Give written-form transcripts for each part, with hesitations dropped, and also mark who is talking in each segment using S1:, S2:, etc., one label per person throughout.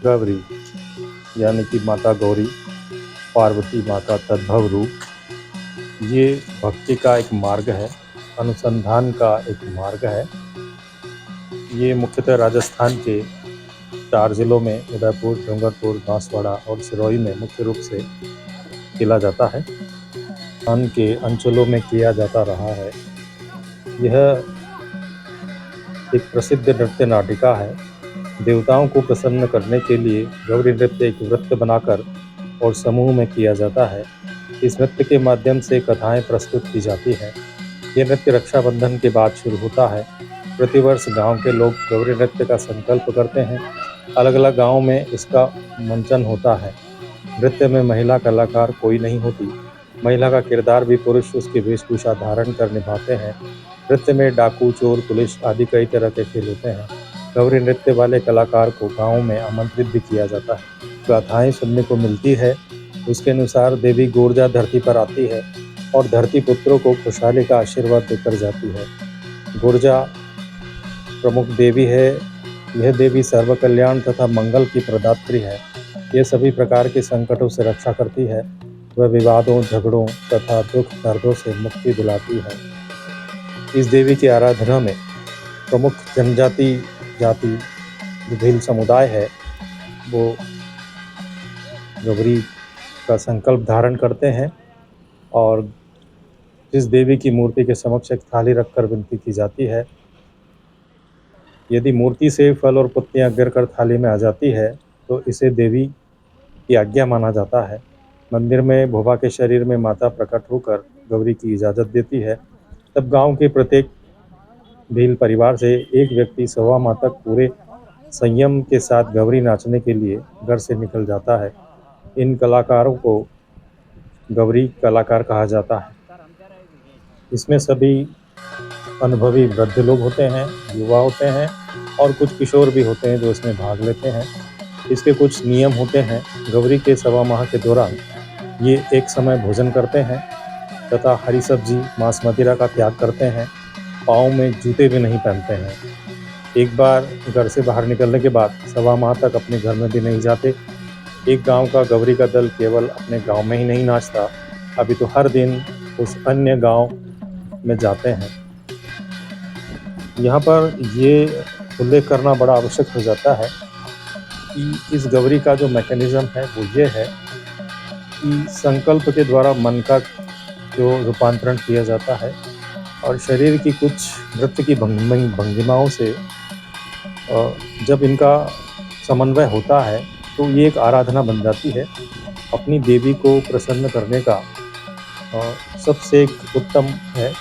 S1: गौरी यानी कि माता गौरी, पार्वती माँ का तद्भव रूप, ये भक्ति का एक मार्ग है, अनुसंधान का एक मार्ग है। ये मुख्यतः राजस्थान के 4 ज़िलों में उदयपुर, डूंगरपुर, बांसवाड़ा और सिरोही में मुख्य रूप से खेला जाता है। राजस्थान के अंचलों में किया जाता रहा है। यह एक प्रसिद्ध नृत्य नाटिका है। देवताओं को प्रसन्न करने के लिए गौरी नृत्य एक वृत्त बनाकर और समूह में किया जाता है। इस नृत्य के माध्यम से कथाएं प्रस्तुत की जाती हैं। ये नृत्य रक्षाबंधन के बाद शुरू होता है। प्रतिवर्ष गांव के लोग गौरी नृत्य का संकल्प करते हैं। अलग अलग गांवों में इसका मंचन होता है। नृत्य में महिला कलाकार कोई नहीं होती। महिला का किरदार भी पुरुष उसकी वेशभूषा धारण कर निभाते हैं। नृत्य में डाकू, चोर, पुलिस आदि कई तरह के खेल होते हैं। गौरी नृत्य वाले कलाकार को गाँव में आमंत्रित भी किया जाता है। गाथाएं सुनने को मिलती है। उसके अनुसार देवी गोरजा धरती पर आती है और धरती पुत्रों को खुशहाली का आशीर्वाद देकर जाती है। गोरजा प्रमुख देवी है। यह देवी सर्व कल्याण तथा मंगल की प्रदात्री है। यह सभी प्रकार के संकटों से रक्षा करती है। वह विवादों, झगड़ों तथा दुख दर्दों से मुक्ति दिलाती है। इस देवी की आराधना में प्रमुख जनजाति जो भील समुदाय है, वो गौरी का संकल्प धारण करते हैं और जिस देवी की मूर्ति के समक्ष एक थाली रखकर विनती की जाती है। यदि मूर्ति से फल और पत्तियां गिरकर थाली में आ जाती है तो इसे देवी की आज्ञा माना जाता है। मंदिर में भोबा के शरीर में माता प्रकट होकर गौरी की इजाज़त देती है। तब गांव के प्रत्येक भील परिवार से एक व्यक्ति सवा माह तक पूरे संयम के साथ गौरी नाचने के लिए घर से निकल जाता है। इन कलाकारों को गौरी कलाकार कहा जाता है। इसमें सभी अनुभवी वृद्ध लोग होते हैं, युवा होते हैं और कुछ किशोर भी होते हैं जो इसमें भाग लेते हैं। इसके कुछ नियम होते हैं। गौरी के सवा माह के दौरान ये एक समय भोजन करते हैं तथा हरी सब्जी, मांस मदिरा का त्याग करते हैं। पाँव में जूते भी नहीं पहनते हैं। एक बार घर से बाहर निकलने के बाद सवा माह तक अपने घर में भी नहीं जाते। एक गांव का गौरी का दल केवल अपने गांव में ही नहीं नाचता, अभी तो हर दिन उस अन्य गांव में जाते हैं। यहाँ पर ये उल्लेख करना बड़ा आवश्यक हो जाता है कि इस गौरी का जो मैकेनिज़्म है वो ये है कि संकल्प के द्वारा मन का जो रूपांतरण किया जाता है और शरीर की कुछ नृत्य की भंगिमाओं से जब इनका समन्वय होता है तो ये एक आराधना बन जाती है। अपनी देवी को प्रसन्न करने का सबसे एक उत्तम है।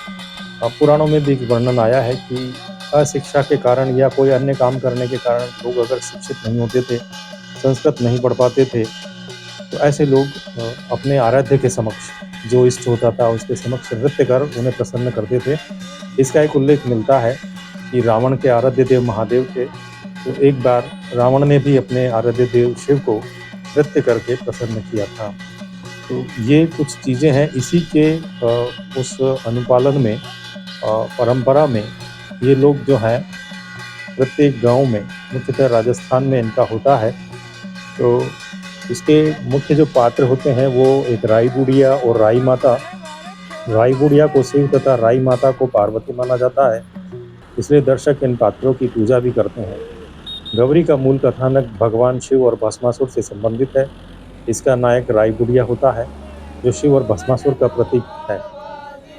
S1: पुराणों में भी एक वर्णन आया है कि अशिक्षा के कारण या कोई अन्य काम करने के कारण लोग अगर शिक्षित नहीं होते थे, संस्कृत नहीं पढ़ पाते थे, तो ऐसे लोग अपने आराध्य के समक्ष जो इष्ट होता था उसके समक्ष नृत्य कर उन्हें प्रसन्न करते थे। इसका एक उल्लेख मिलता है कि रावण के आराध्य देव महादेव थे, तो एक बार रावण ने भी अपने आराध्य देव शिव को नृत्य करके प्रसन्न किया था। तो ये कुछ चीज़ें हैं। इसी के उस अनुपालन में परंपरा में ये लोग जो हैं प्रत्येक गांव में, मुख्यतः राजस्थान में इनका होता है। तो इसके मुख्य जो पात्र होते हैं वो एक राई बुढ़िया और राई माता। राई बुढ़िया को शिव तथा राई माता को पार्वती माना जाता है, इसलिए दर्शक इन पात्रों की पूजा भी करते हैं। गौरी का मूल कथानक भगवान शिव और भस्मासुर से संबंधित है। इसका नायक राई बुढ़िया होता है जो शिव और भस्मासुर का प्रतीक है।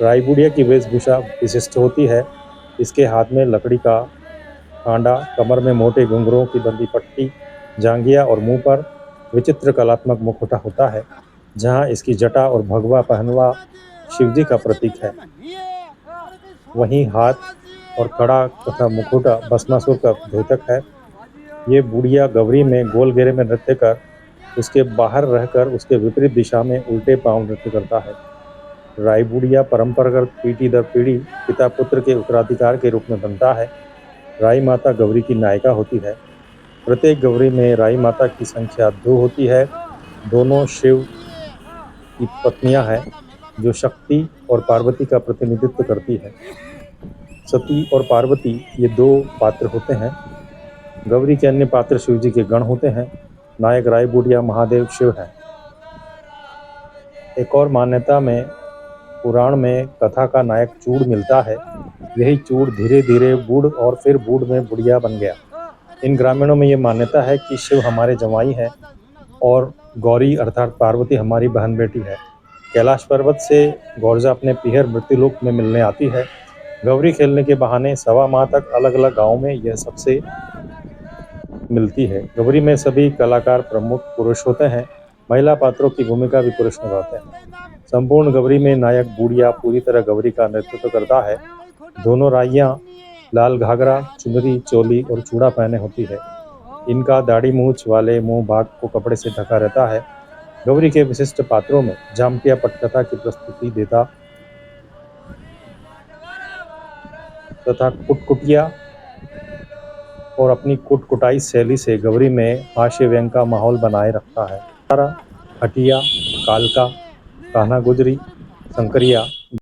S1: राई बुढ़िया की वेशभूषा विशिष्ट होती है। इसके हाथ में लकड़ी का कांडा, कमर में मोटे घुंघरों की बंदी पट्टी, जांघिया और मुंह पर विचित्र कलात्मक मुखौटा होता है। जहां इसकी जटा और भगवा पहनवा शिवजी का प्रतीक है, वहीं हाथ और कड़ा तथा मुखौटा भस्मासुर का द्योतक है। ये बुढ़िया गौरी में गोल घेरे में नृत्य कर उसके बाहर रहकर उसके विपरीत दिशा में उल्टे पांव नृत्य करता है। राई बुढ़िया परंपरागत पीढ़ी दर पीढ़ी पिता पुत्र के उत्तराधिकार के रूप में बनता है। राई माता गौरी की नायिका होती है। प्रत्येक गौरी में राई माता की संख्या 2 होती है। दोनों शिव की पत्नियां हैं जो शक्ति और पार्वती का प्रतिनिधित्व करती है। सती और पार्वती ये 2 पात्र होते हैं। गौरी के अन्य पात्र शिवजी के गण होते हैं। नायक राय बूढ़िया महादेव शिव हैं। एक और मान्यता में पुराण में कथा का नायक चूड़ मिलता है। यही चूड़ धीरे धीरे बूढ़ और फिर बूढ़ में बुढ़िया बन गया। इन ग्रामीणों में ये मान्यता है कि शिव हमारे जमाई हैं और गौरी अर्थात पार्वती हमारी बहन बेटी है। कैलाश पर्वत से गौरजा अपने पीहर मृत्युलोक में मिलने आती है। गौरी खेलने के बहाने सवा माह तक अलग अलग गाँव में यह सबसे मिलती है। गौरी में सभी कलाकार प्रमुख पुरुष होते हैं। महिला पात्रों की भूमिका भी पुरुष निभाते हैं। संपूर्ण गौरी में नायक बूढ़िया पूरी तरह गौरी का नेतृत्व करता है। दोनों राइयां लाल घाघरा, चुनरी, चोली और चूड़ा पहने होती है। इनका दाढ़ी मूछ वाले मुंह भाग को कपड़े से ढका रहता है। गौरी के विशिष्ट पात्रों में जामतिया पटकथा की प्रस्तुति देता तथा कुटकुटिया और अपनी कुटकुटाई शैली से गौरी में हास्य व्यंग का माहौल बनाए रखता है। हटिया, कालका, कान्हा गुजरी, शंकरिया